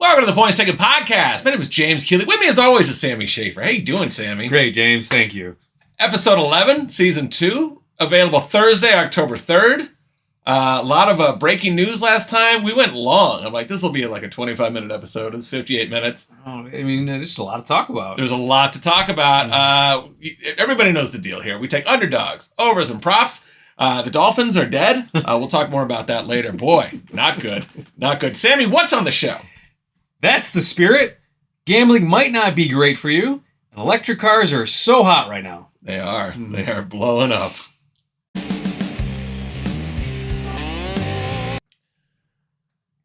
Welcome to the Points Taken Podcast. My name is James Keeley. With me, as always, is Sammy Schaefer. How you doing, Sammy? Great, James. Thank you. Episode 11, Season 2, available Thursday, October 3rd. A lot of breaking news last time. We went long. I'm like, this will be like a 25-minute episode. It's 58 minutes. Oh, I mean, there's just a lot to talk about. There's a lot to talk about. Everybody knows the deal here. We take underdogs, overs, and props. The Dolphins are dead. We'll talk more about that later. Boy, not good. Not good. Sammy, what's on the show? That's the spirit. Gambling might not be great for you, and electric cars are so hot right now. They are. They are blowing up.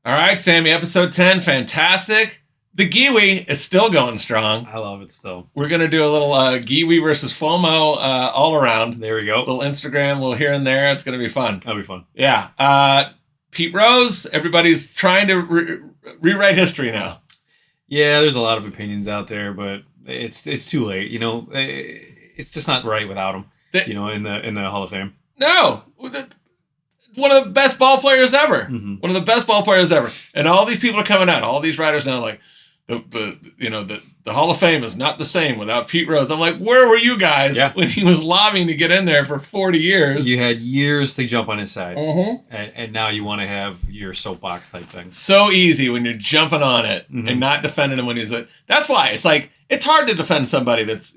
All right, Sammy, episode 10, fantastic. The Giwi is still going strong. I love it still. We're going to do a little Giwi versus FOMO all around. There we go. A little Instagram, a little here and there. It's going to be fun. That'll be fun. Yeah. Pete Rose, everybody's trying to rewrite history now. Yeah, there's a lot of opinions out there, but it's too late. You know, it's just not right without him. In the Hall of Fame. No, one of the best ball players ever. Mm-hmm. One of the best ball players ever. And all these people are coming out. All these writers now, like the Hall of Fame is not the same without Pete Rose. I'm like, where were you guys when he was lobbying to get in there for 40 years? You had years to jump on his side, and now you want to have your soapbox type thing. So easy when you're jumping on it and not defending him when he's that's why it's like it's hard to defend somebody that's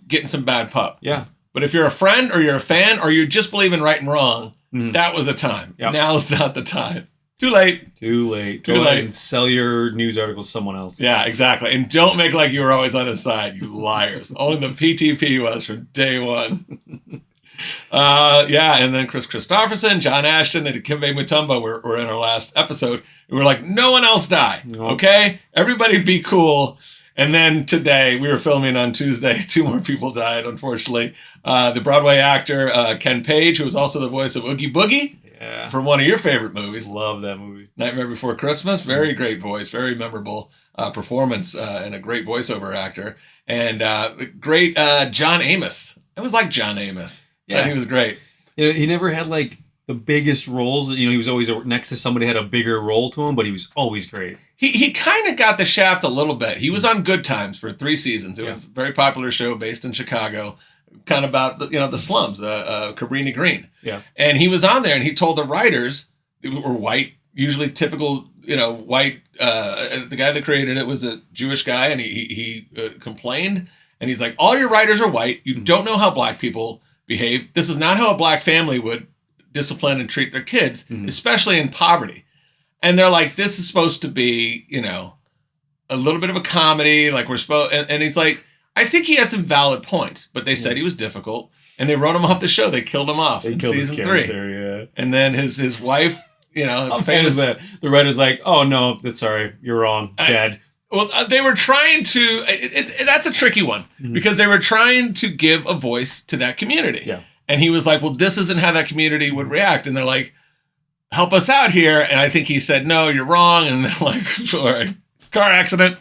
getting some bad pup. Yeah, but if you're a friend or you're a fan or you just believe in right and wrong, that was a time. Yep. Now's not the time. Too late. Go ahead and sell your news articles to someone else. Yeah, exactly. And don't make like you were always on his side, you liars. Only the PTP was from day one. And then Chris Christopherson, John Ashton, and Dikembe Mutombo were in our last episode. We were like, no one else die. Nope. Okay? Everybody be cool. And then today, we were filming on Tuesday. 2 more people died, unfortunately. The Broadway actor, Ken Page, who was also the voice of Oogie Boogie. Yeah. From one of your favorite movies. Love that movie. Nightmare Before Christmas. Very great voice. Very memorable performance and a great voiceover actor. And great John Amos. I always liked John Amos. Yeah. He was great. He never had like the biggest roles. He was always next to somebody who had a bigger role to him, but he was always great. He kind of got the shaft a little bit. He was on Good Times for 3 seasons. It was a very popular show based in Chicago. Kind of about the slums, Cabrini Green. Yeah. And he was on there and he told the writers, who were white, usually typical, white, the guy that created it was a Jewish guy and he complained and he's like, all your writers are white. You don't know how black people behave. This is not how a black family would discipline and treat their kids, especially in poverty. And they're like, this is supposed to be, a little bit of a comedy. Like we're supposed, and he's like, I think he has some valid points, but they said he was difficult, and they wrote him off the show. They killed him off in season 3. Yeah. And then his wife, how famous that the writer's like, oh no, that's sorry, you're wrong, dead. Well, they were trying to. That's a tricky one because they were trying to give a voice to that community. Yeah. And he was like, well, this isn't how that community would react, and they're like, help us out here. And I think he said, no, you're wrong. And they're like, all right, car accident,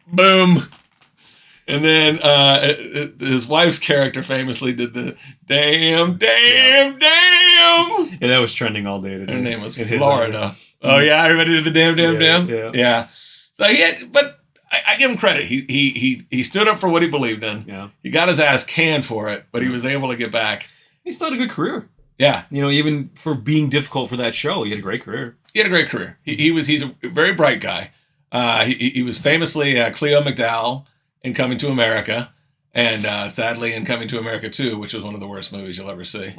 boom. And then his wife's character famously did the damn. Yeah, that was trending all day today. Her name was Florida. Oh yeah, everybody did the damn. Yeah. So but I give him credit. He stood up for what he believed in. Yeah. He got his ass canned for it, but he was able to get back. He still had a good career. Yeah. Even for being difficult for that show, he had a great career. He's a very bright guy. He was famously Cleo McDowell in Coming to America, and sadly in Coming to America 2, which was one of the worst movies you'll ever see.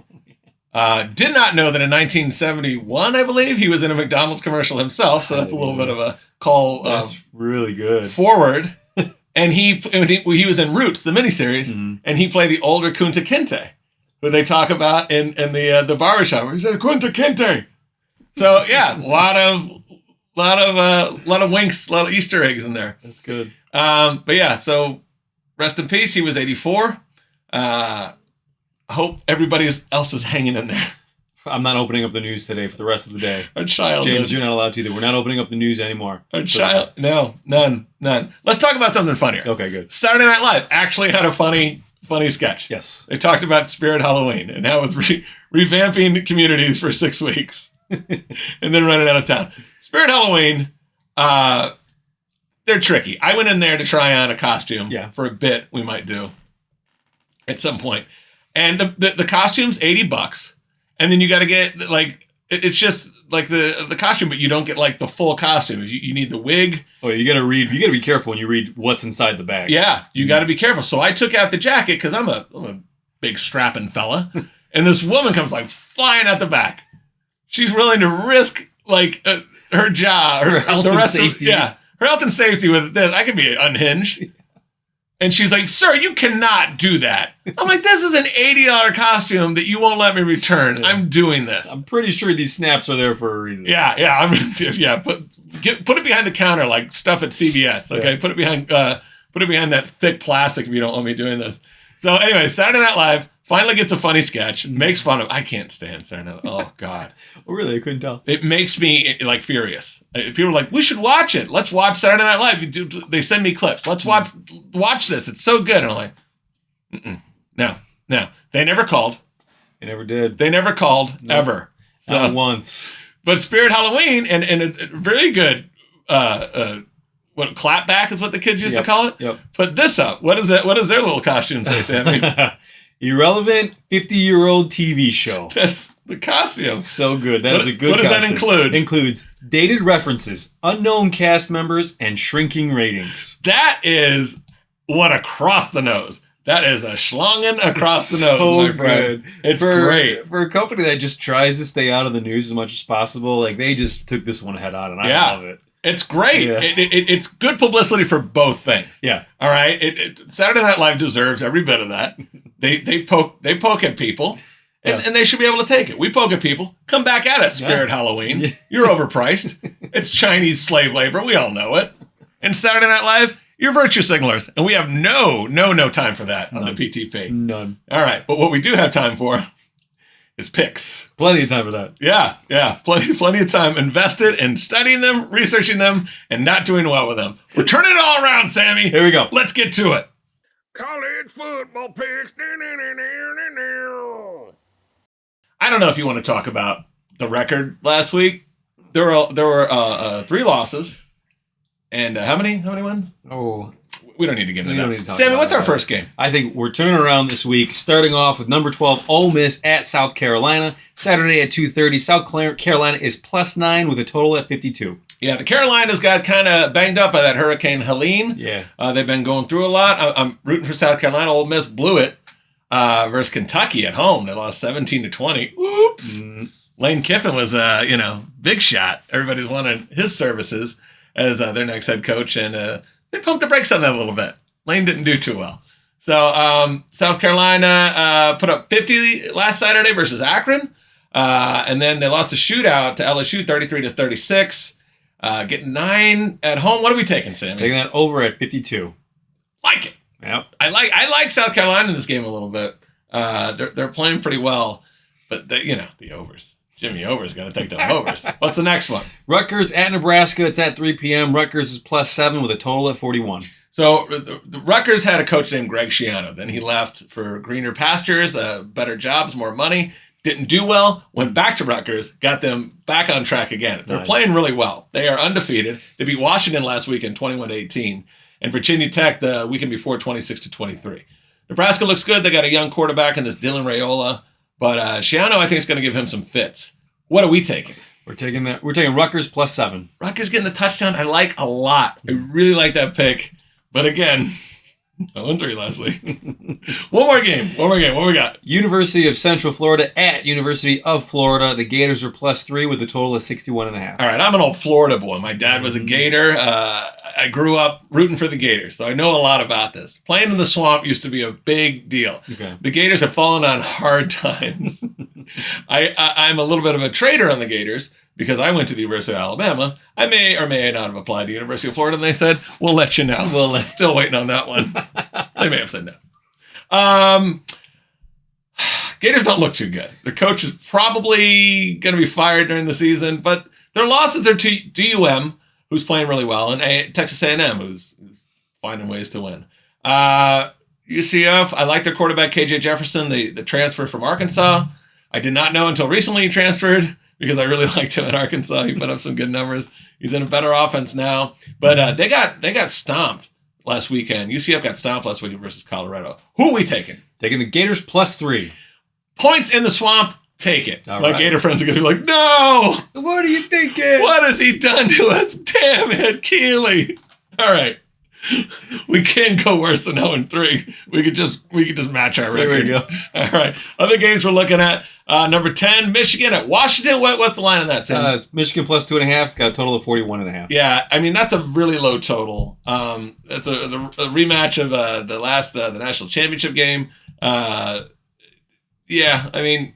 Did not know that in 1971, I believe, he was in a McDonald's commercial himself, so that's a little bit of a call that's really good forward. And he was in Roots, the miniseries, and he played the older Kunta Kinte, who they talk about in the barbershop. He said, Kunta Kinte! So, yeah, a lot of winks, a lot of Easter eggs in there. That's good. But yeah, so rest in peace. He was 84. I hope everybody else is hanging in there. I'm not opening up the news today for the rest of the day. Our childhood. James, you're not allowed to either. We're not opening up the news anymore. No, none. Let's talk about something funnier. Okay, good. Saturday Night Live actually had a funny sketch. Yes. They talked about Spirit Halloween and how it's revamping communities for 6 weeks and then running out of town. Spirit Halloween they're tricky. I went in there to try on a costume for a bit we might do at some point. And the costume's $80. And then you got to get like, it's just like the costume, but you don't get like the full costume. You need the wig. Oh, you got to be careful when you read what's inside the bag. Yeah, you got to be careful. So I took out the jacket because I'm a big strapping fella. And this woman comes like flying out the back. She's willing to risk like her job, her health and safety. Her health and safety with this. I could be unhinged. And she's like, "Sir, you cannot do that." I'm like, "This is an $80 costume that you won't let me return. I'm doing this." I'm pretty sure these snaps are there for a reason. Yeah. Put it behind the counter like stuff at CVS. Okay, put it behind that thick plastic if you don't want me doing this. So anyway, Saturday Night Live finally gets a funny sketch. Makes fun of. I can't stand Saturday Night. Oh God. Oh really? I couldn't tell. It makes me like furious. People are like, "We should watch it. Let's watch Saturday Night Live." They send me clips. Let's watch this. It's so good. And I'm like, no. They never called. They never did. They never called ever. Not once. But Spirit Halloween and a very good what clapback is what the kids used to call it. Yep. Put this up. What is that? What does their little costume say, Sammy? Irrelevant 50-year-old TV show. That's the costume. So good. That is a good What does costume. that include? Includes dated references, unknown cast members, and shrinking ratings. That is one across the nose. That is a schlongen across the nose, my friend. It's great. For a company that just tries to stay out of the news as much as possible, like they just took this one head on, and I love it. It's great. Yeah. It's good publicity for both things. Yeah. All right. Saturday Night Live deserves every bit of that. They poke at people, and they should be able to take it. We poke at people. Come back at us, Spirit Halloween. Yeah. You're overpriced. It's Chinese slave labor. We all know it. And Saturday Night Live, you're virtue signalers, and we have no time for that on the PTP. None. All right. But what we do have time for is picks. Plenty of time for that. Yeah. Plenty of time invested in studying them, researching them, and not doing well with them. We're turning it all around, Sammy. Here we go. Let's get to it. College football picks. I don't know if you want to talk about the record last week. There were 3 losses. And how many wins? Oh, we don't need to get into that. Sammy, what's our first game? I think we're turning around this week, starting off with number 12, Ole Miss at South Carolina. Saturday at 2:30. South Carolina is +9 with a total at 52. Yeah, the Carolinas got kind of banged up by that Hurricane Helene. Yeah. They've been going through a lot. I'm rooting for South Carolina. Ole Miss blew it versus Kentucky at home. They lost 17-20. Oops. Lane Kiffin was big shot. Everybody's wanted his services as their next head coach, and they pumped the brakes on that a little bit. Lane didn't do too well. So South Carolina put up 50 last Saturday versus Akron, and then they lost a shootout to LSU 33-36. Getting 9 at home. What are we taking, Sammy? Taking that over at 52. Like it. Yep. I like South Carolina in this game a little bit. They're playing pretty well, but the overs. Jimmy Over's going to take them overs. What's the next one? Rutgers at Nebraska. It's at 3 p.m. Rutgers is +7 with a total at 41. So the Rutgers had a coach named Greg Schiano. Then he left for greener pastures, better jobs, more money. Didn't do well. Went back to Rutgers. Got them back on track again. They're playing really well. They are undefeated. They beat Washington last weekend 21-18. And Virginia Tech the weekend before 26-23. Nebraska looks good. They got a young quarterback in this Dylan Raiola. But Schiano, I think, is going to give him some fits. What are we taking? We're taking Rutgers +7. Rutgers getting the touchdown. I like a lot. I really like that pick. But again, 0-3 last week. One more game. What we got? University of Central Florida at University of Florida. The Gators are +3 with a total of 61.5. All right, I'm an old Florida boy. My dad was a Gator. I grew up rooting for the Gators, so I know a lot about this. Playing in the swamp used to be a big deal. Okay. The Gators have fallen on hard times. I'm a little bit of a traitor on the Gators because I went to the University of Alabama. I may or may not have applied to the University of Florida, and they said, we'll let you know. Still waiting on that one. They may have said no. Gators don't look too good. Their coach is probably going to be fired during the season, but their losses are to UM, who's playing really well, and Texas A&M, who's finding ways to win. UCF, I like their quarterback, KJ Jefferson, the transfer from Arkansas. I did not know until recently he transferred because I really liked him at Arkansas. He put up some good numbers. He's in a better offense now. But they got stomped last weekend. UCF got stomped last weekend versus Colorado. Who are we taking? Taking the Gators +3. Points in the swamp. Take it. All My right. Gator friends are going to be like, no! What are you thinking? What has he done to us? Damn it, Keely. All right. We can't go worse than 0-3. We could just match our record. There we go. All right. Other games we're looking at. Number 10, Michigan at Washington. What's the line on that, Sam? It's Michigan +2.5. It's got a total of 41.5. Yeah, I mean, that's a really low total. It's a rematch of the national championship game. Yeah, I mean,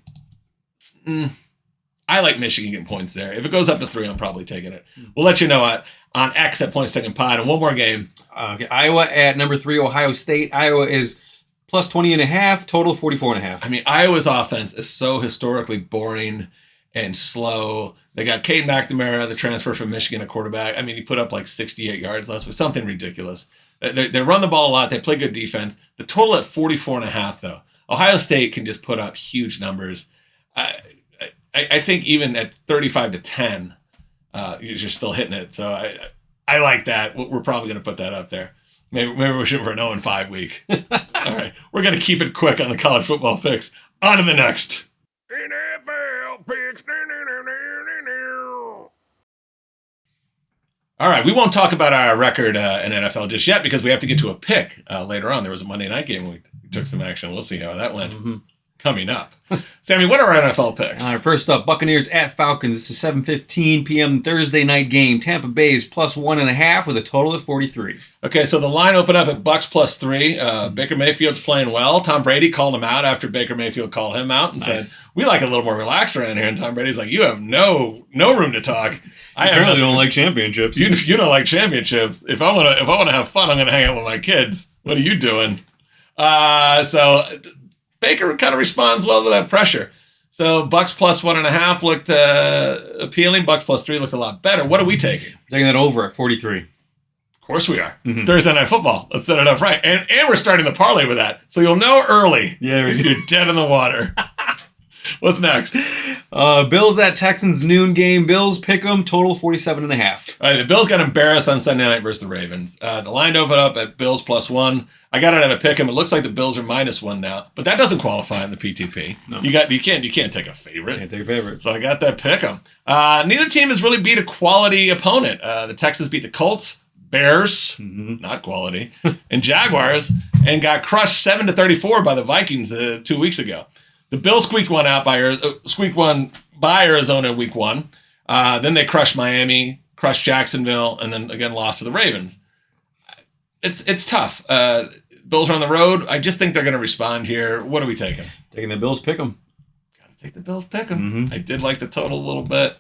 I like Michigan getting points there. If it goes up to 3, I'm probably taking it. We'll let you know on X at Points Taken Pod. And one more game. Okay, Iowa at number 3, Ohio State. Iowa is +20.5, total 44.5. I mean, Iowa's offense is so historically boring and slow. They got Cade McNamara, the transfer from Michigan, at quarterback. I mean, he put up like 68 yards last week, something ridiculous. They run the ball a lot. They play good defense. The total at 44.5, though. Ohio State can just put up huge numbers. I think even at 35-10, you're still hitting it. So I like that. We're probably going to put that up there. Maybe we're shooting for an 0-5 week. All right. We're going to keep it quick on the college football fix. On to the next. NFL picks. All right. We won't talk about our record in NFL just yet because we have to get to a pick later on. There was a Monday night game. We took some action. We'll see how that went. Mm-hmm. Coming up. Sammy, what are our NFL picks? All right, first up, Buccaneers at Falcons. It's a 7:15 p.m. Thursday night game. Tampa Bay is +1.5 with a total of 43. Okay, so the line opened up at Bucks +3. Baker Mayfield's playing well. Tom Brady called him out after Baker Mayfield called him out and said, "We like a little more relaxed around here." And Tom Brady's like, "You have no room to talk. I apparently don't like championships. You don't like championships. If I want to have fun, I'm going to hang out with my kids. What are you doing?" So Baker kind of responds well to that pressure. So Bucks +1.5 looked appealing. Bucks +3 looked a lot better. What are we taking? Taking that over at 43. Of course we are. Mm-hmm. Thursday Night Football. Let's set it up right. And we're starting the parlay with that. So you'll know early if you're dead in the water. What's next? Bills at Texans noon game. Bills pick 'em, total 47.5. All right, the Bills got embarrassed on Sunday night versus the Ravens. The line opened up at Bills +1. I got it at a pick 'em. It looks like the Bills are -1 now, but that doesn't qualify in the PTP. No. You can't take a favorite. Can't take a favorite. So I got that pick 'em. Neither team has really beat a quality opponent. The Texans beat the Colts, Bears, not quality, and Jaguars, and got crushed 7-34 by the Vikings 2 weeks ago. The Bills squeaked one by Arizona in week 1. Then they crushed Miami, crushed Jacksonville, and then again lost to the Ravens. It's tough. Bills are on the road. I just think they're going to respond here. What are we taking? Taking the Bills pick 'em. Got to take the Bills pick 'em. Mm-hmm. I did like the total a little bit,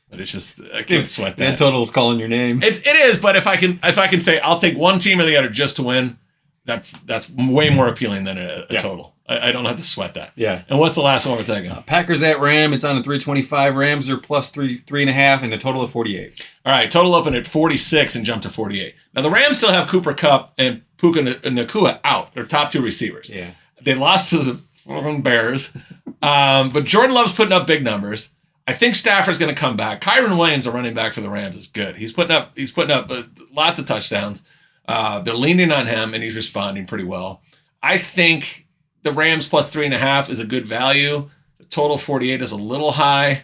but it's just I can't sweat that. That total's calling your name. It is, but if I can say I'll take one team or the other just to win, that's way more appealing than a total. I don't have to sweat that. Yeah. And what's the last one we're taking? Packers at Ram. It's on a 325. Rams are +3.5 and a total of 48. All right. Total open at 46 and jumped to 48. Now, the Rams still have Cooper Kupp and Puka Nacua out. Their top 2 receivers. Yeah. They lost to the Bears. But Jordan Love's putting up big numbers. I think Stafford's going to come back. Kyron Williams, the running back for the Rams, is good. He's putting up lots of touchdowns. They're leaning on him, and he's responding pretty well. I think the Rams +3.5 is a good value. The total 48 is a little high.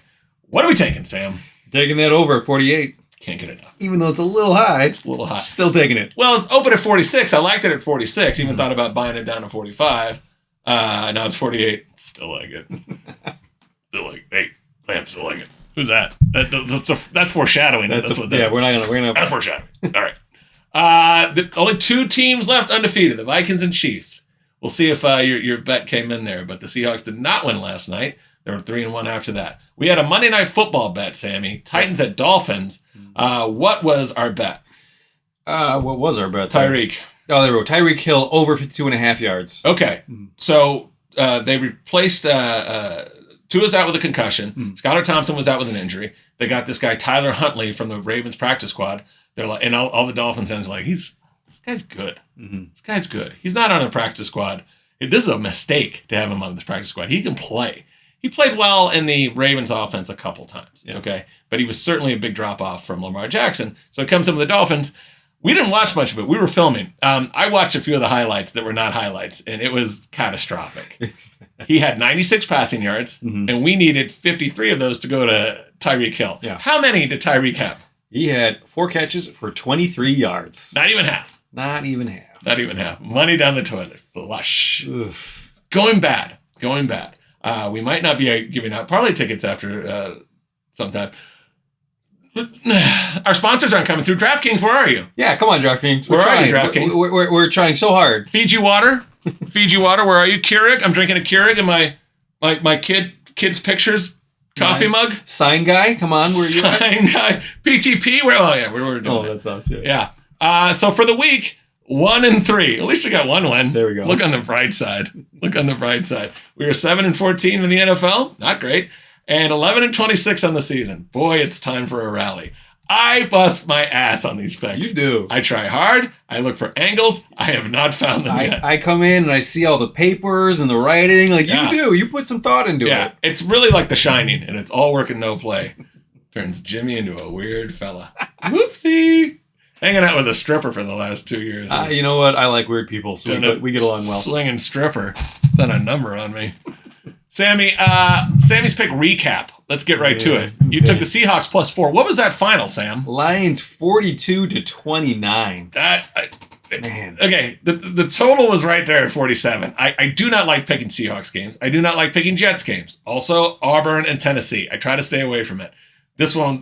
What are we taking, Sam? Taking that over at 48. Can't get enough. Even though it's a little high. It's a little high. Still taking it. Well, it's open at 46. I liked it at 46. Even thought about buying it down to 45. Now it's 48. Still like it. Still like it. Hey, Sam, still like it. Who's that? That's foreshadowing. That's foreshadowing. All right. Only 2 teams left undefeated, the Vikings and Chiefs. We'll see if your bet came in there, but the Seahawks did not win last night. They were 3-1 after that. We had a Monday Night Football bet, Sammy. Titans at Dolphins. What was our bet? What was our bet? Tyreek. Oh, there we go. Tyreek Hill over 52.5 yards. Okay. So they replaced Tua's out with a concussion. Skylar Thompson was out with an injury. They got this guy, Tyler Huntley, from the Ravens practice squad. They're like, and all the Dolphins fans are like, this guy's good. This guy's good. He's not on a practice squad. This is a mistake to have him on this practice squad. He can play. He played well in the Ravens offense a couple times, okay? But he was certainly a big drop-off from Lamar Jackson. So it comes in with the Dolphins. We didn't watch much of it. We were filming. I watched a few of the highlights that were not highlights, and it was catastrophic. He had 96 passing yards, and we needed 53 of those to go to Tyreek Hill. Yeah. How many did Tyreek have? He had 4 catches for 23 yards. Not even half. Not even half. Not even half. Money down the toilet. Flush. Oof. Going bad. We might not be giving out parlay tickets after sometime. Our sponsors aren't coming through. DraftKings, where are you? Yeah, come on, DraftKings. Where are you, DraftKings? We're trying so hard. Fiji Water? Fiji Water, where are you? Keurig? I'm drinking a Keurig in my kids' pictures coffee mug. Sign guy, come on. Where are you? Sign guy. PTP? We're doing Oh, that's us. Yeah. So for the week, 1-3. At least we got one win. There we go. Look on the bright side. We were 7-14 in the NFL. Not great. And 11-26 on the season. Boy, it's time for a rally. I bust my ass on these picks. You do. I try hard. I look for angles. I have not found them yet. I come in and I see all the papers and the writing. Like you do. You put some thought into it. It's really like The Shining, and it's all work and no play. Turns Jimmy into a weird fella. Whoopsie. Hanging out with a stripper for the last 2 years. You know what? I like weird people, so we get along well. Slinging stripper. Done a number on me. Sammy's pick recap. Let's get right to it. You took the Seahawks +4. What was that final, Sam? Lions 42-29. Man. Okay, the total was right there at 47. I do not like picking Seahawks games. I do not like picking Jets games. Also, Auburn and Tennessee. I try to stay away from it. This one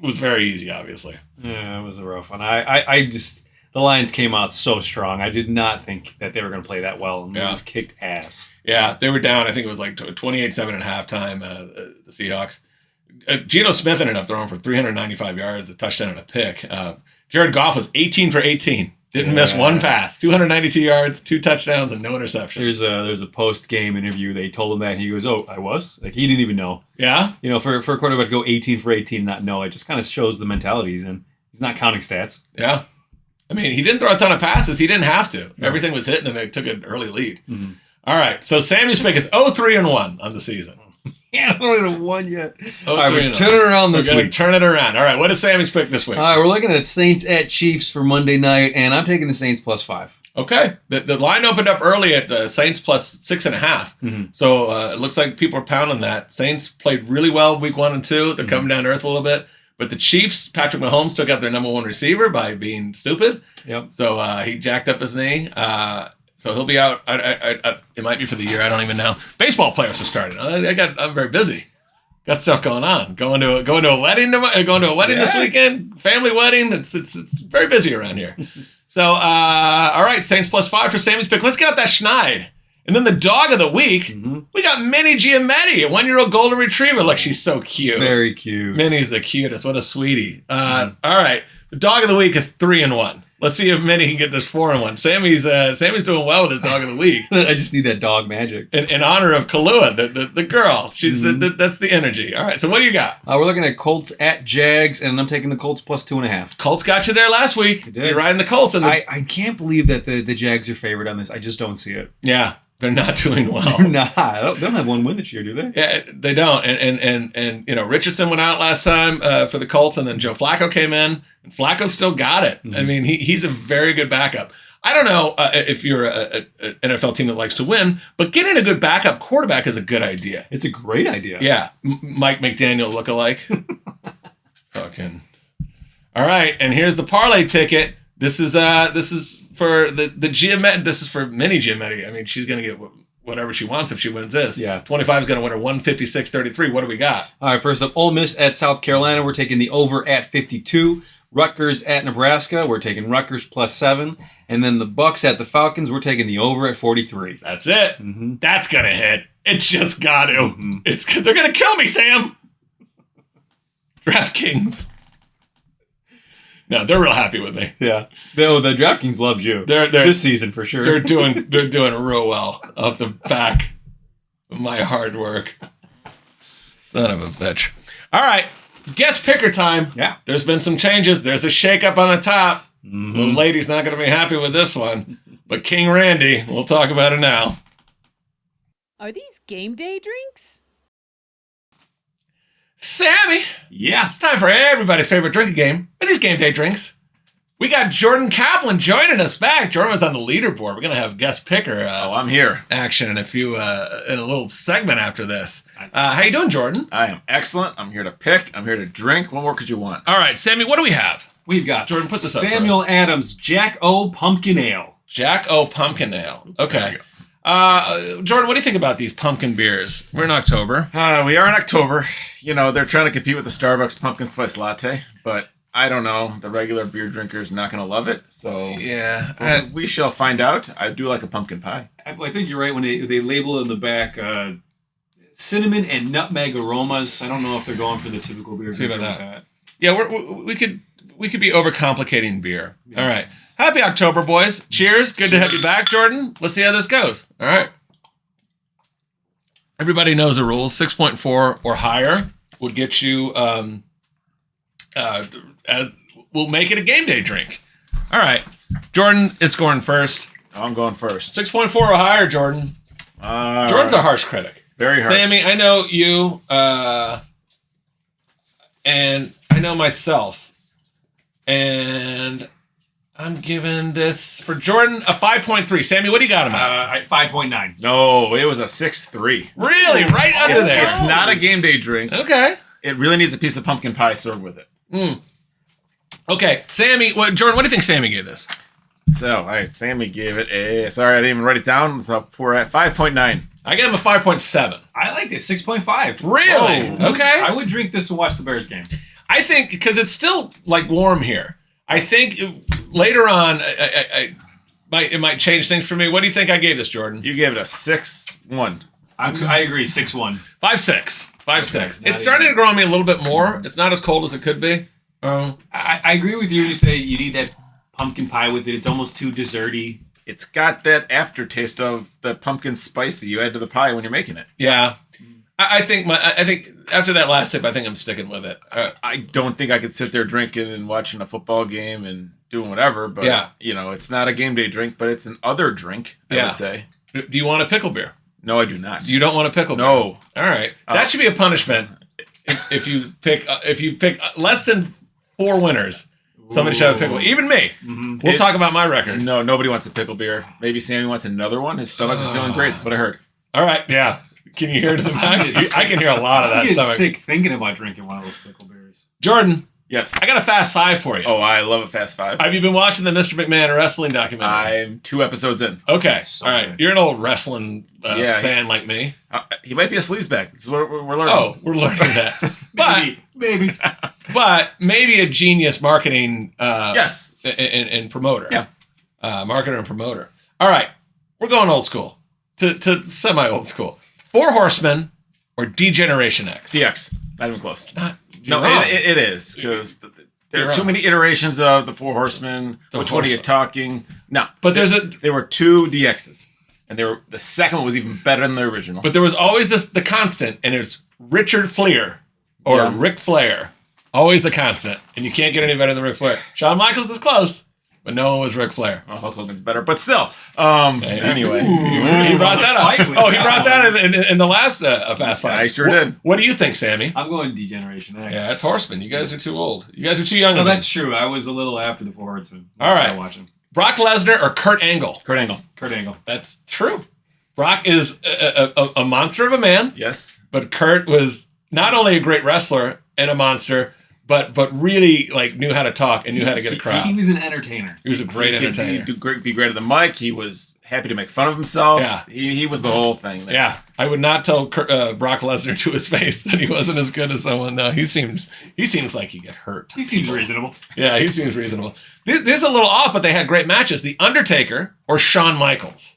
was very easy, obviously. Yeah, it was a rough one. The Lions came out so strong. I did not think that they were going to play that well, and they just kicked ass. Yeah, they were down. I think it was like 28-7 at halftime, the Seahawks. Geno Smith ended up throwing for 395 yards, a touchdown and a pick. Jared Goff was 18 for 18. Didn't miss one pass. 292 yards, 2 touchdowns, and no interceptions. There's a post-game interview. They told him that, and he goes, "Oh, I was?" Like, he didn't even know. Yeah? You know, for a quarterback to go 18 for 18 and not know, it just kind of shows the mentality he's in. He's not counting stats. Yeah. I mean, he didn't throw a ton of passes. He didn't have to. No. Everything was hitting, and they took an early lead. Mm-hmm. All right, so Sammy's pick is 0-3-1 on the season. Yeah, I don't even won yet. All right, we're turning it around this week. Turn it around. All right, what is Sammy's pick this week? All right, we're looking at Saints at Chiefs for Monday night, and I'm taking the Saints +5. Okay. The line opened up early at the Saints +6.5. Mm-hmm. So it looks like people are pounding that. Saints played really well week 1 and 2. They're coming down to earth a little bit. But the Chiefs, Patrick Mahomes took out their number 1 receiver by being stupid. Yep. So he jacked up his knee. So he'll be out. It might be for the year. I don't even know. Baseball players are starting. I'm very busy. Got stuff going on. Going to a wedding. Going to a wedding this weekend. Family wedding. It's very busy around here. So all right, Saints +5 for Sammy's pick. Let's get out that schneid. And then the dog of the week, we got Minnie Giametti, a 1-year-old golden retriever. Look, she's so cute. Very cute. Minnie's the cutest. What a sweetie. All right, the dog of the week is 3-1. Let's see if Minnie can get this 4-1. Sammy's doing well with his dog of the week. I just need that dog magic. In honor of Kalua, the girl. She's that's the energy. All right, so what do you got? We're looking at Colts at Jags, and I'm taking the Colts +2.5. Colts got you there last week. You're riding the Colts. I can't believe that the Jags are favored on this. I just don't see it. Yeah. They're not doing well. They're not. They don't have one win this year, do they? Yeah, they don't. And Richardson went out last time for the Colts, and then Joe Flacco came in, and Flacco still got it. Mm-hmm. I mean, he's a very good backup. I don't know if you're an NFL team that likes to win, but getting a good backup quarterback is a good idea. It's a great idea. Yeah, Mike McDaniel lookalike. Fucking. All right, and here's the parlay ticket. This is for the Giametti. This is for Minnie Giametti. I mean, she's going to get whatever she wants if she wins this. Yeah. 25 is going to win her 156-33. What do we got? All right, first up, Ole Miss at South Carolina. We're taking the over at 52. Rutgers at Nebraska. We're taking Rutgers +7. And then the Bucks at the Falcons. We're taking the over at 43. That's it. Mm-hmm. That's going to hit. It's just got to. Mm-hmm. They're going to kill me, Sam. DraftKings. No, they're real happy with me. Yeah, the DraftKings loves you. They're this season for sure. They're doing real well off the back of my hard work. Son of a bitch. All right, it's guest picker time. Yeah, there's been some changes. There's a shakeup on the top. Mm-hmm. The lady's not going to be happy with this one, but King Randy, we'll talk about it now. Are these game day drinks? Sammy. Yeah. It's time for everybody's favorite drinking game. It is Game Day Drinks. We got Jordan Kaplan joining us back. Jordan was on the leaderboard. We're going to have guest picker I'm here. action in a little segment after this. Nice. How you doing, Jordan? I am excellent. I'm here to pick. I'm here to drink. What more could you want? All right, Sammy, what do we have? We've got Jordan, put this up Samuel first. Adams Jack O Pumpkin Ale. Jack O Pumpkin Ale. Okay. Jordan, what do you think about these pumpkin beers? We're in October. We are in October. You know, they're trying to compete with the Starbucks pumpkin spice latte, but I don't know. The regular beer drinker is not going to love it. So yeah, we shall find out. I do like a pumpkin pie. I think you're right when they label it in the back cinnamon and nutmeg aromas. I don't know if they're going for the typical beer drinker like that. Yeah, we could be overcomplicating beer. Yeah. All right. Happy October, boys. Cheers. Good to have you back, Jordan. Let's see how this goes. All right. Everybody knows the rules. 6.4 or higher will get you, we'll make it a game day drink. All right. Jordan is going first. I'm going first. 6.4 or higher, Jordan. Jordan's a harsh critic. Very harsh. Sammy, I know you, and I know myself. And I'm giving this, for Jordan, a 5.3. Sammy, what do you got him at? 5.9. No, it was a 6.3. Really? Right under there. It's not a game day drink. Okay. It really needs a piece of pumpkin pie served with it. Okay, Sammy, Jordan, what do you think Sammy gave this? So, all right, Sammy gave it a, sorry, I didn't even write it down, so we're at 5.9. I gave him a 5.7. I liked it, 6.5. Really? Whoa. Okay. I would drink this to watch the Bears game. I think, because it's still, like, warm here. I think later on, it might change things for me. What do you think I gave this, Jordan? You gave it a 6.1. I agree, 6.1. 5.6. 5.6. Okay, it's starting to grow on me a little bit more. It's not as cold as it could be. I agree with you. You say you need that pumpkin pie with it. It's almost too desserty. It's got that aftertaste of the pumpkin spice that you add to the pie when you're making it. Yeah. I think after that last sip, I think I'm sticking with it. I don't think I could sit there drinking and watching a football game and doing whatever, but you know, it's not a game day drink, but it's an other drink, I would say. Do you want a pickle beer? No, I do not. You don't want a pickle beer? No. All right. That should be a punishment if you pick less than 4 winners. Somebody should have a pickle. Even me. Mm-hmm. We'll talk about my record. No, nobody wants a pickle beer. Maybe Sammy wants another one. His stomach is feeling great. That's what I heard. All right. Yeah. Can you hear it in the back? I can hear a lot of that. I'm getting sick thinking about drinking one of those pickle beers. Jordan. Yes. I got a Fast Five for you. Oh, I love a Fast Five. Have you been watching the Mr. McMahon wrestling documentary? I'm 2 episodes in. Okay. All right. You're an old wrestling fan like me. He might be a sleazebag. That's what we're learning. Oh, we're learning that. Maybe. But maybe a genius marketing yes. and promoter. Yeah. Marketer and promoter. All right. We're going old school to semi-old school. 4 Horsemen or D-Generation X? DX. Not even close. No, it is. Because there are too many iterations of the 4 Horsemen. Which one are you talking? No. But there were 2 DXs. And the second one was even better than the original. But there was always the constant, and it's Richard Fleer or Ric Flair. Always the constant. And you can't get any better than Ric Flair. Shawn Michaels is close, but no one was Ric Flair. Well, Hulk Hogan's better, but still. Anyway. He brought that up. He brought that in the last Fast Five. I sure did. What do you think, Sammy? I'm going D-Generation X. Yeah, that's Horseman. You guys are too old. You guys are too young. No, that's true. I was a little after the 4 Horsemen. All right. Watching. Brock Lesnar or Kurt Angle? Kurt Angle. Kurt Angle. That's true. Brock is a monster of a man. Yes. But Kurt was not only a great wrestler and a monster, but really knew how to talk and knew how to get a crowd. He was an entertainer. He was a great entertainer. He'd be great at the mic. He was happy to make fun of himself. Yeah. He was the whole thing. Yeah. I would not tell Brock Lesnar to his face that he wasn't as good as someone. No, he seems like he get hurt. He seems reasonable. Yeah, he seems reasonable. This is a little off, but they had great matches. The Undertaker or Shawn Michaels?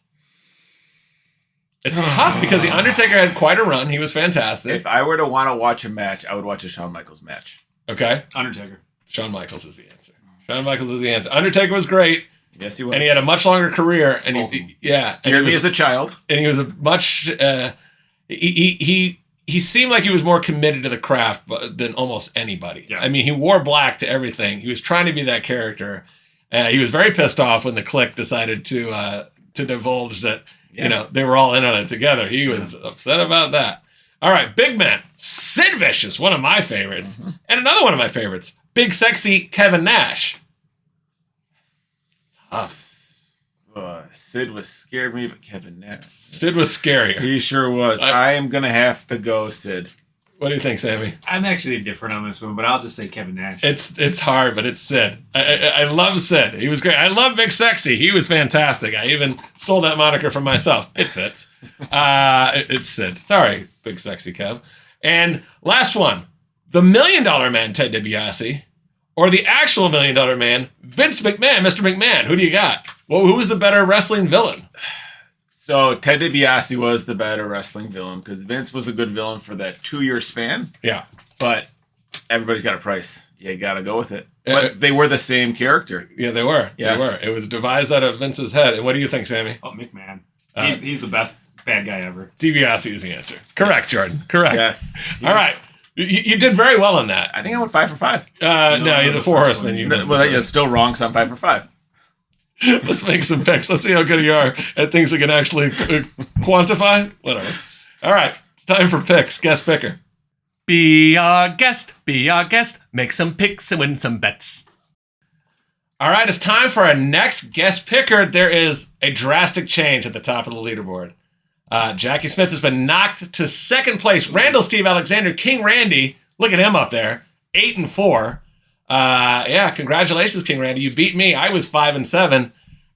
It's tough because The Undertaker had quite a run. He was fantastic. If I were to want to watch a match, I would watch a Shawn Michaels match. Okay. Undertaker. Shawn Michaels is the answer. Shawn Michaels is the answer. Undertaker was great. Yes, he was. And he had a much longer career. And scared me as a child. And he was a much... He seemed like he was more committed to the craft than almost anybody. Yeah. I mean, he wore black to everything. He was trying to be that character. He was very pissed off when the Clique decided to divulge that they were all in on it together. He was upset about that. All right, big man. Sid Vicious, one of my favorites. And another one of my favorites. Big sexy Kevin Nash. Sid was scared me, but Kevin Nash. Sid was scarier. He sure was. I am going to have to go Sid. What do you think, Sammy? I'm actually different on this one, but I'll just say Kevin Nash. It's hard, but it's Sid. I love Sid. He was great. I love Big Sexy. He was fantastic. I even stole that moniker from myself. It fits. It's Sid. Sorry, Big Sexy Kev. And last one. The $1 Million Man, Ted DiBiase, or the actual $1 Million Man, Vince McMahon, Mr. McMahon. Who do you got? Well, who was the better wrestling villain? So Ted DiBiase was the better wrestling villain because Vince was a good villain for that 2-year span. Yeah. But everybody's got a price. You got to go with it. But they were the same character. Yeah, they were. Yes. They were. It was devised out of Vince's head. And what do you think, Sammy? Oh, McMahon. He's the best bad guy ever. DiBiase is the answer. Correct, yes. Jordan. Correct. Yes. All right. You did very well on that. I think I went 5 for 5. No, you're the Four Horsemen. You're still wrong, so I'm 5 for 5. Let's make some picks. Let's see how good you are at things we can actually quantify. Whatever. All right. It's time for picks. Guest picker. Be our guest. Be our guest. Make some picks and win some bets. All right. It's time for our next guest picker. There is a drastic change at the top of the leaderboard. Jackie Smith has been knocked to second place. Randall Steve Alexander, King Randy. Look at him up there. 8-4. Yeah, congratulations, King Randy. You beat me. I was 5-7.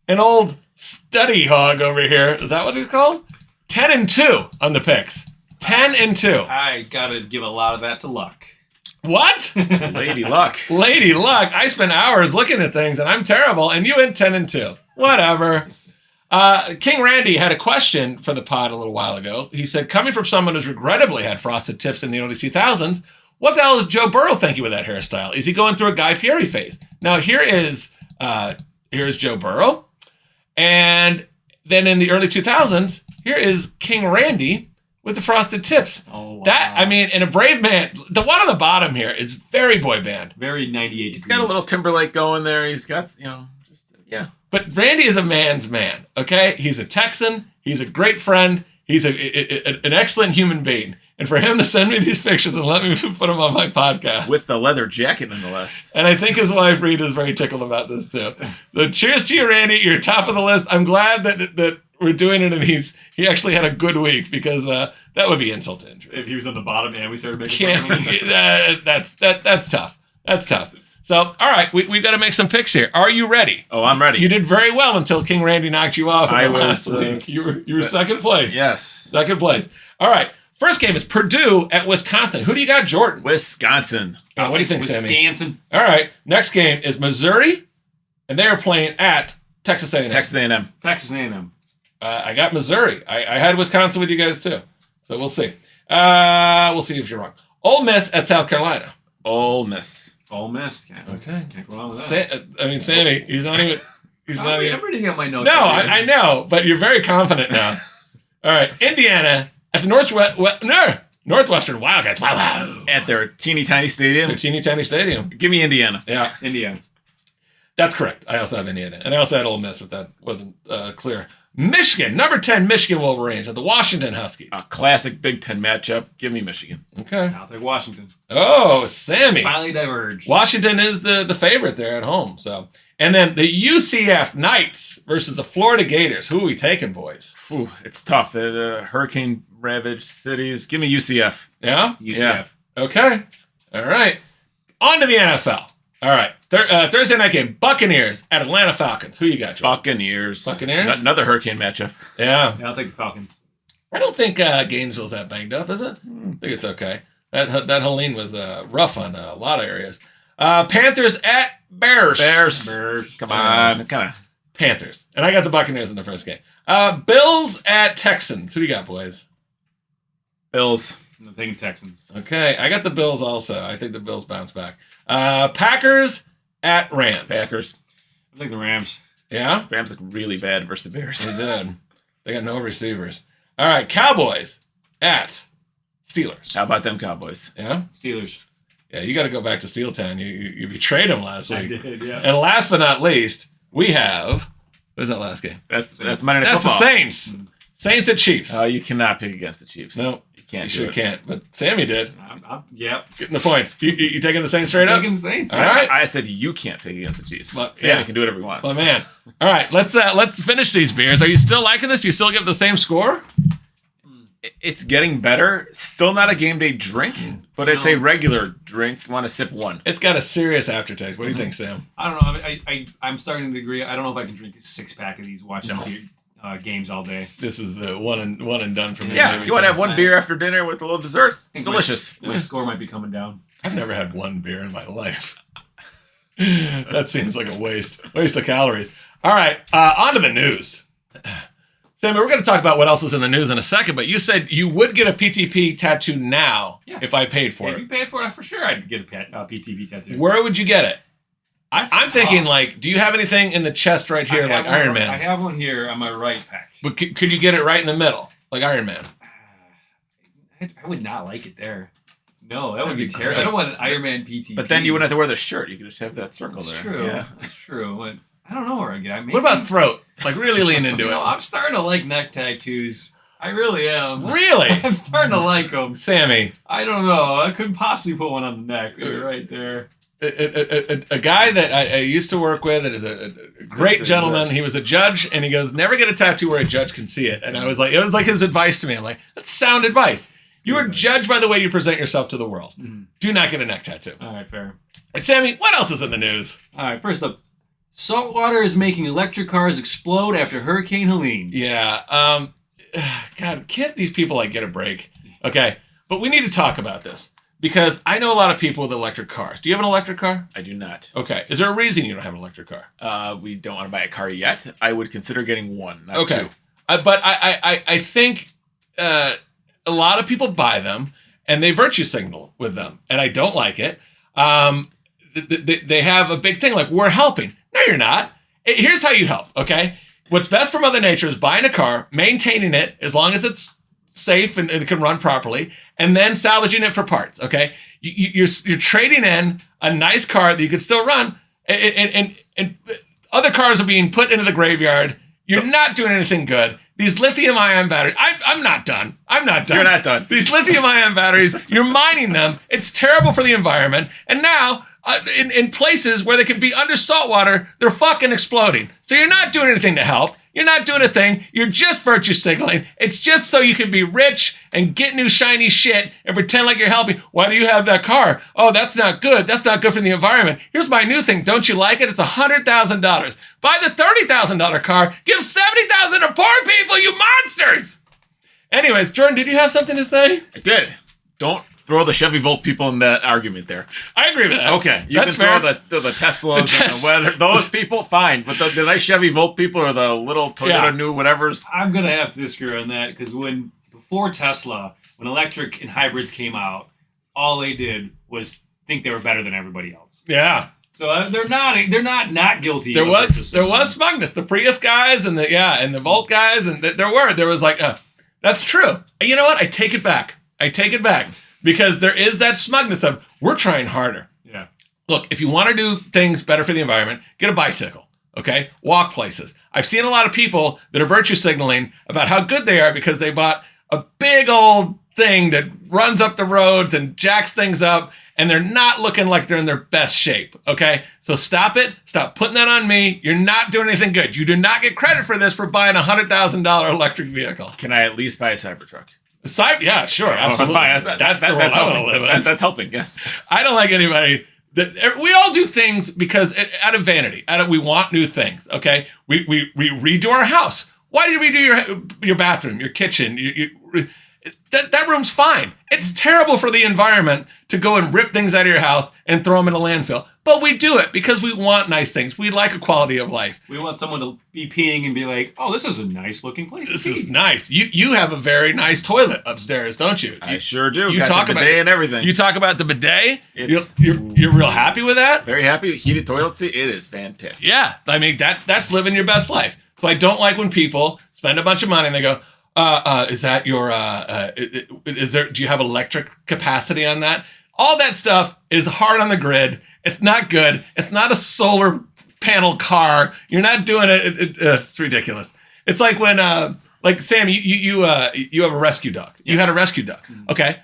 An old study hog over here. Is that what he's called? 10-2 on the picks. 10-2. I gotta give a lot of that to luck. What? Lady luck. Lady luck. I spent hours looking at things, and I'm terrible. And you went 10-2. Whatever. King Randy had a question for the pod a little while ago. He said, coming from someone who's regrettably had frosted tips in the early 2000s, what the hell is Joe Burrow thinking with that hairstyle? Is he going through a Guy Fieri phase? Now, here's Joe Burrow. And then in the early 2000s, here is King Randy with the frosted tips. Oh, wow. That, I mean, in a Brave Man, the one on the bottom here is very boy band. Very 98 He's got a little Timberlake going there. He's got, yeah. But Randy is a man's man, okay? He's a Texan. He's a great friend. He's an excellent human being. And for him to send me these pictures and let me put them on my podcast. With the leather jacket, nonetheless. And I think his wife, Rita, is very tickled about this, too. So cheers to you, Randy. You're top of the list. I'm glad that we're doing it and he actually had a good week because that would be insult to injury. If he was on the bottom and we started making fun of him. That's tough. That's tough. So, all right, we've got to make some picks here. Are you ready? Oh, I'm ready. You did very well until King Randy knocked you off last was, week. You were second place. Yes. Second place. All right. First game is Purdue at Wisconsin. Who do you got, Jordan? Wisconsin. What do you think, Sammy? Wisconsin. All right. Next game is Missouri, and they are playing at Texas A&M. Texas A&M. Texas A&M. I got Missouri. I had Wisconsin with you guys, too. So we'll see. We'll see if you're wrong. Ole Miss at South Carolina. Ole Miss. Ole Miss. Okay. Can't go wrong with that. Sammy, he's not even... I'm reading out my notes. No, I know, but you're very confident now. All right. Indiana at the Northwestern Wildcats. Wow. At their teeny tiny stadium. Their teeny tiny stadium. Give me Indiana. Yeah. Indiana. That's correct. I also have Indiana. And I also had Ole Miss, if that wasn't clear. Michigan, number 10 Michigan Wolverines at the Washington Huskies. A classic Big Ten matchup. Give me Michigan. Okay. I'll take Washington. Oh, Sammy. Finally diverged. Washington is the favorite there at home. So, and then the UCF Knights versus the Florida Gators. Who are we taking, boys? Ooh, it's tough. The hurricane ravaged cities. Give me UCF. Yeah? UCF. Yeah. Okay. All right. On to the NFL. All right. Thursday night game. Buccaneers at Atlanta Falcons. Who you got, Joe? Buccaneers. Another hurricane matchup. Yeah. I'll take the Falcons. I don't think Gainesville's that banged up, is it? I think it's okay. That Helene was rough on a lot of areas. Panthers at Bears. Bears. Come on. Kind of. Panthers. And I got the Buccaneers in the first game. Bills at Texans. Who do you got, boys? Bills. I'm taking Texans. Okay. I got the Bills also. I think the Bills bounce back. Packers at Rams. Packers. I think the Rams. Yeah? Rams look really bad versus the Bears. They did. They got no receivers. All right. Cowboys at Steelers. How about them Cowboys? Yeah? Steelers. Yeah, you got to go back to Steeltown. You betrayed them last week. I did, yeah. And last but not least, we have... Who's that last game? That's Monday Night Football. That's the Saints. Saints at Chiefs. You cannot pick against the Chiefs. No. You sure can't, but Sammy did. Yep. Getting the points. You taking the Saints straight up? Taking the Saints. All right. I said you can't pick against the Chiefs. But Sammy can do whatever he wants. Oh man. All right, let's finish these beers. Are you still liking this? You still give the same score? It's getting better. Still not a game day drink, but it's a regular drink. You want to sip one. It's got a serious aftertaste. What do you think, Sam? I don't know. I'm starting to agree. I don't know if I can drink a 6-pack of these watching games all day. This is one and done for me. Yeah, you want to have one beer after dinner with a little dessert? It's delicious. My score might be coming down. I've never had one beer in my life. That seems like a waste of calories. All right, on to the news. Sammy, we're going to talk about what else is in the news in a second, but you said you would get a PTP tattoo now if I paid for it. If you paid for it, for sure I'd get a PTP tattoo. Where would you get it? I'm thinking, do you have anything in the chest right here, like Iron Man? I have one here on my right pack. But could you get it right in the middle, like Iron Man? I would not like it there. No, that would be terrible. I don't want an Iron Man PTP. But then you wouldn't have to wear the shirt. You could just have that circle there. True. Yeah, that's true. But I don't know where I get it. What about throat? Like really lean into it. I'm starting to like neck tattoos. I really am. Really? I'm starting to like them. Sammy. I don't know. I couldn't possibly put one on the neck. Right there. A guy that I used to work with, that is a great gentleman. He was a judge, and he goes, "Never get a tattoo where a judge can see it." And I was like, it was like his advice to me. I'm like, that's sound advice. You are judged by the way you present yourself to the world. Mm-hmm. Do not get a neck tattoo. All right, fair. And Sammy, what else is in the news? All right, first up, saltwater is making electric cars explode after Hurricane Helene. Yeah. God, can't these people get a break? Okay, but we need to talk about this. Because I know a lot of people with electric cars. Do you have an electric car? I do not. Okay. Is there a reason you don't have an electric car? We don't want to buy a car yet. I would consider getting one, not two. But I think a lot of people buy them and they virtue signal with them. And I don't like it. They have a big thing like, we're helping. No, you're not. Here's how you help, okay? What's best for Mother Nature is buying a car, maintaining it as long as it's safe and it can run properly, and then salvaging it for parts. Okay, you're trading in a nice car that you could still run, and other cars are being put into the graveyard. You're not doing anything good. These lithium-ion batteries. I'm not done. I'm not done. You're not done. These lithium-ion batteries. You're mining them. It's terrible for the environment. And now, in places where they can be under salt water, they're fucking exploding. So you're not doing anything to help. You're not doing a thing. You're just virtue signaling. It's just so you can be rich and get new shiny shit and pretend like you're helping. Why do you have that car? Oh, that's not good. That's not good for the environment. Here's my new thing. Don't you like it? It's $100,000. Buy the $30,000 car. Give $70,000 to poor people, you monsters. Anyways, Jordan, did you have something to say? I did. Don't throw the Chevy Volt people in that argument there. I agree with that. Okay. You can throw the Teslas and the weather. Those people, fine. But the nice Chevy Volt people or the little Toyota new whatevers. I'm going to have to disagree on that because before Tesla, when electric and hybrids came out, all they did was think they were better than everybody else. Yeah. So they're not guilty. There was smugness. The Prius guys and the Volt guys, and there was like, that's true. And you know what? I take it back. Because there is that smugness of, we're trying harder. Yeah. Look, if you want to do things better for the environment, get a bicycle, okay? Walk places. I've seen a lot of people that are virtue signaling about how good they are because they bought a big old thing that runs up the roads and jacks things up, and they're not looking like they're in their best shape, okay? So stop it. Stop putting that on me. You're not doing anything good. You do not get credit for this for buying a $100,000 electric vehicle. Can I at least buy a Cybertruck? Yeah, sure, absolutely. That's the world I want to live in. That's helping, yes. I don't like anybody. We all do things because out of vanity. We want new things, okay? We redo our house. Why do you redo your bathroom, your kitchen? That room's fine. It's terrible for the environment to go and rip things out of your house and throw them in a landfill. But we do it because we want nice things. We like a quality of life. We want someone to be peeing and be like, oh, this is a nice looking place. This is nice. You have a very nice toilet upstairs, don't you? I sure do. You got talk the about bidet and everything. You talk about the bidet. You're real happy with that? Very happy. Heated toilet seat. It is fantastic. Yeah. I mean, that's living your best life. So I don't like when people spend a bunch of money and they go, is that your, do you have electric capacity on that? All that stuff is hard on the grid. It's not good. It's not a solar panel car. You're not doing it. It's ridiculous. It's like when like Sam, you have a rescue dog. You had a rescue dog. Okay.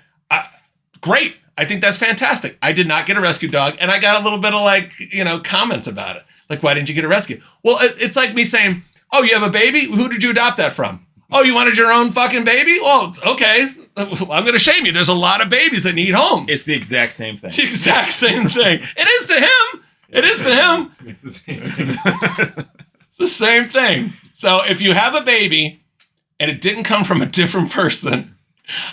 Great. I think that's fantastic. I did not get a rescue dog, and I got a little bit of comments about it. Like, why didn't you get a rescue? Well, it's like me saying, oh, you have a baby? Who did you adopt that from? Oh, you wanted your own fucking baby? Well, okay. I'm going to shame you. There's a lot of babies that need homes. It's the exact same thing. It's the exact same thing. It is to him. It is to him. It's the same thing. It's the same thing. So if you have a baby and it didn't come from a different person,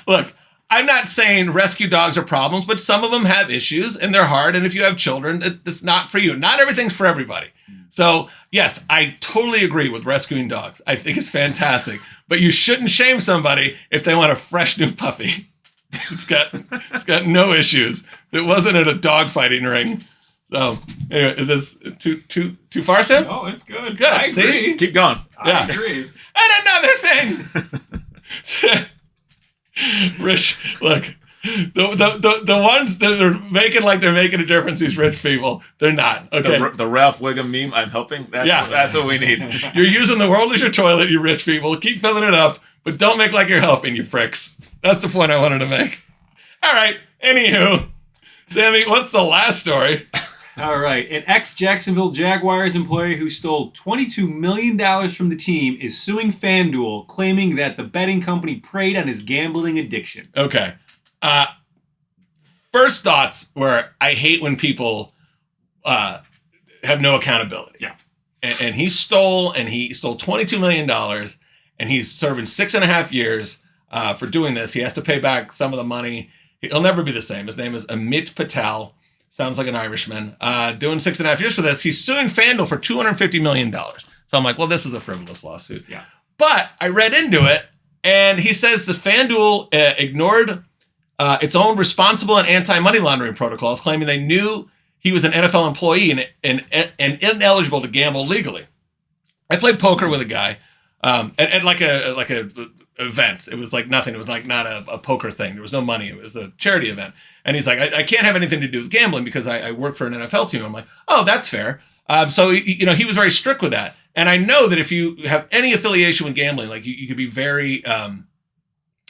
look, I'm not saying rescue dogs are problems, but some of them have issues and they're hard. And if you have children, it's not for you. Not everything's for everybody. So yes, I totally agree with rescuing dogs. I think it's fantastic, but you shouldn't shame somebody if they want a fresh new puppy. It's got no issues. It wasn't at a dog fighting ring. So anyway, is this too far, Sam? Oh, it's good. Good. I agree. Keep going. Yeah. I agree. And another thing. Rich, look, the ones that are making like they're making a difference, these rich people, they're not. Okay. The Ralph Wiggum meme, I'm helping. That's what we need. You're using the world as your toilet, you rich people. Keep filling it up, but don't make like you're helping, you pricks. That's the point I wanted to make. All right. Anywho, Sammy, what's the last story? All right. An ex-Jacksonville Jaguars employee who stole $22 million from the team is suing FanDuel, claiming that the betting company preyed on his gambling addiction. Okay. First thoughts were, I hate when people have no accountability. Yeah. And he stole $22 million, and he's serving 6.5 years for doing this. He has to pay back some of the money. He'll never be the same. His name is Amit Patel. Sounds like an Irishman. Doing 6.5 years for this. He's suing FanDuel for $250 million. So I'm like, well, this is a frivolous lawsuit. Yeah. But I read into it, and he says the FanDuel ignored its own responsible and anti-money laundering protocols, claiming they knew he was an NFL employee and ineligible to gamble legally. I played poker with a guy at like a event. It was like nothing. It was like not a poker thing. There was no money. It was a charity event. And he's like, I can't have anything to do with gambling because I work for an NFL team. I'm like, oh, that's fair. So he was very strict with that. And I know that if you have any affiliation with gambling, like you could be very,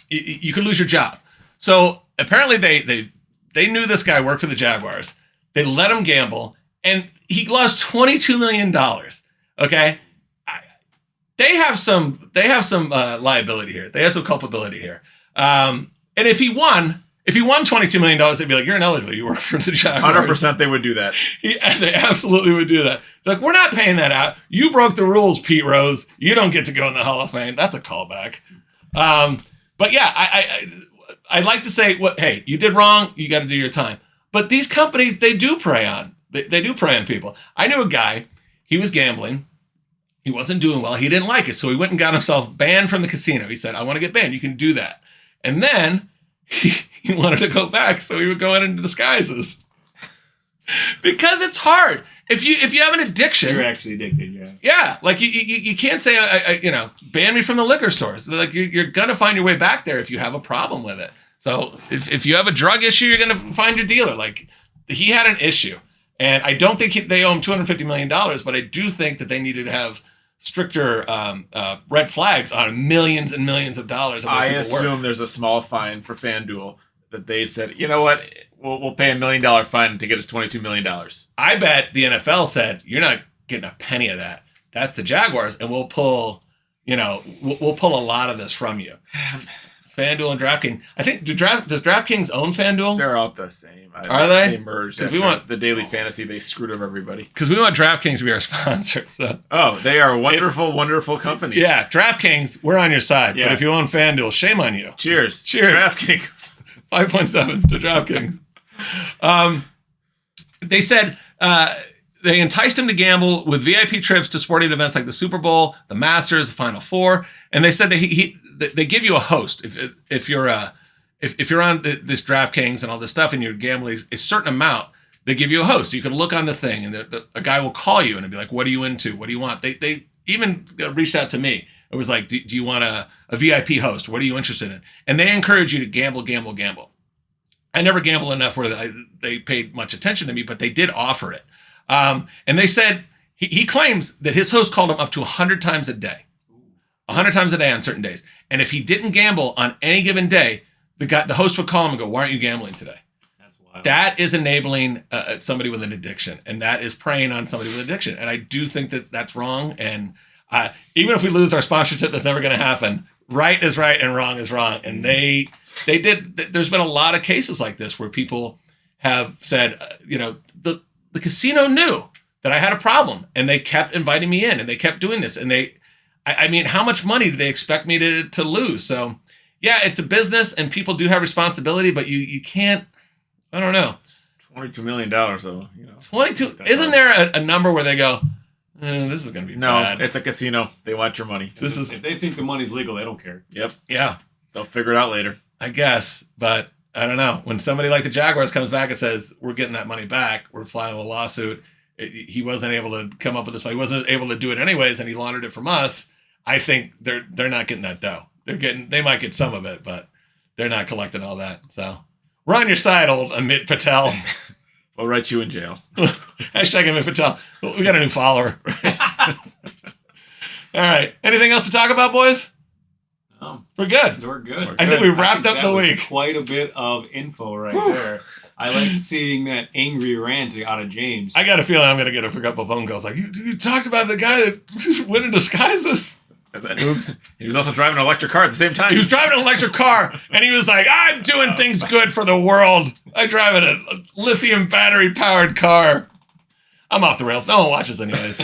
you could lose your job. So apparently they knew this guy worked for the Jaguars. They let him gamble, and he lost $22 million. Okay. They have some liability here. They have some culpability here. And if he won $22 million, they'd be like, you're ineligible. You work for the Jaguars. 100% they would do that. They absolutely would do that. They're like, we're not paying that out. You broke the rules, Pete Rose. You don't get to go in the Hall of Fame. That's a callback. But yeah, I'd like to say, hey, you did wrong. You got to do your time. But these companies, they do prey on. They do prey on people. I knew a guy. He was gambling. He wasn't doing well. He didn't like it. So he went and got himself banned from the casino. He said, I want to get banned. You can do that. And then he wanted to go back. So he would go in into disguises. Because it's hard. If you have an addiction. You're actually addicted, yeah. Yeah. Like you can't say, ban me from the liquor stores. Like you're going to find your way back there if you have a problem with it. So if you have a drug issue, you're going to find your dealer. Like he had an issue. And I don't think they owe him $250 million, but I do think that they needed to have stricter red flags on millions and millions of dollars. I assume there's a small fine for FanDuel that they said, you know what, we'll pay $1 million fine to get us $22 million. I bet the NFL said, you're not getting a penny of that. That's the Jaguars, and we'll pull a lot of this from you. FanDuel and DraftKings. I think does DraftKings own FanDuel? They're all the same. Are they? They merged. We want the daily fantasy. They screwed up everybody. Because we want DraftKings to be our sponsor. So. Oh, they are a wonderful company. Yeah, DraftKings, we're on your side. Yeah. But if you own FanDuel, shame on you. Cheers. DraftKings. 5.7 to DraftKings. They said they enticed him to gamble with VIP trips to sporting events like the Super Bowl, the Masters, the Final Four, and they said that they give you a host if you're on this DraftKings and all this stuff and you're gambling a certain amount. They give you a host. You can look on the thing and a guy will call you and be like, "What are you into? What do you want?" They even reached out to me. It was like, "Do you want a VIP host? What are you interested in?" And they encourage you to gamble. I never gambled enough where they paid much attention to me, but they did offer it. And they said he claims that his host called him up to 100 times a day. 100 times a day on certain days. And if he didn't gamble on any given day, the host would call him and go, "Why aren't you gambling today?" That's wild. That is enabling somebody with an addiction, and that is preying on somebody with addiction. And I do think that that's wrong. And even if we lose our sponsorship, that's never going to happen. Right is right and wrong is wrong. And they did. There's been a lot of cases like this where people have said, the casino knew that I had a problem, and they kept inviting me in, and they kept doing this. And I mean, how much money do they expect me to lose? So, yeah, it's a business, and people do have responsibility, but you can't. I don't know. $22 million, though. 22. Isn't there a number where they go, this is going to be bad? No, it's a casino. They want your money. If they think the money's legal, they don't care. Yep. Yeah. They'll figure it out later. I guess, but I don't know. When somebody like the Jaguars comes back and says, we're getting that money back, we're filing a lawsuit, he wasn't able to come up with this money. He wasn't able to do it anyways, and he laundered it from us. I think they're not getting that dough. They might get some of it, but they're not collecting all that. So we're on your side, old Amit Patel. We'll write you in jail. Hashtag Amit Patel. We got a new follower. All right. Anything else to talk about, boys? We're good. We're good. I think we wrapped up the week. Quite a bit of info right there. I liked seeing that angry rant out of James. I got a feeling I'm going to get a couple phone calls like, you talked about the guy that went in disguises. And then, oops. He was also driving an electric car at the same time. He was driving an electric car, and he was like, I'm doing things good for the world. I drive a lithium battery-powered car. I'm off the rails. No one watches anyways.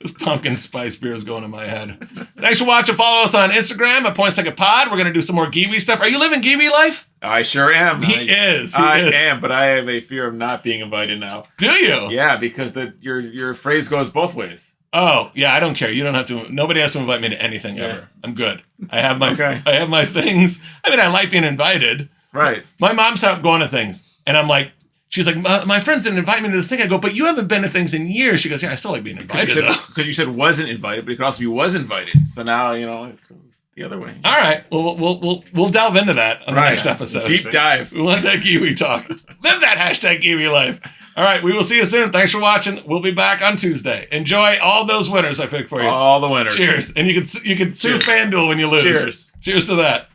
This pumpkin spice beer is going in my head. Thanks for watching. Follow us on Instagram at Points Like a Pod. We're going to do some more Kiwi stuff. Are you living Kiwi life? I sure am. He is. I am, but I have a fear of not being invited now. Do you? Yeah, because your phrase goes both ways. Oh, yeah, I don't care. You don't have to. Nobody has to invite me to anything ever. I'm good. I have my things. I mean, I like being invited. Right. My mom stopped going to things, and I'm like, she's like, my friends didn't invite me to this thing. I go, but you haven't been to things in years. She goes, yeah, I still like being invited. Because you said wasn't invited, but it could also be was invited. So now, it goes the other way. All right. Well, we'll delve into that on the next episode. Deep dive. We want that Kiwi talk. Live that hashtag Kiwi life. All right. We will see you soon. Thanks for watching. We'll be back on Tuesday. Enjoy all those winners I picked for you. All the winners. Cheers. And you can sue FanDuel when you lose. Cheers. Cheers to that.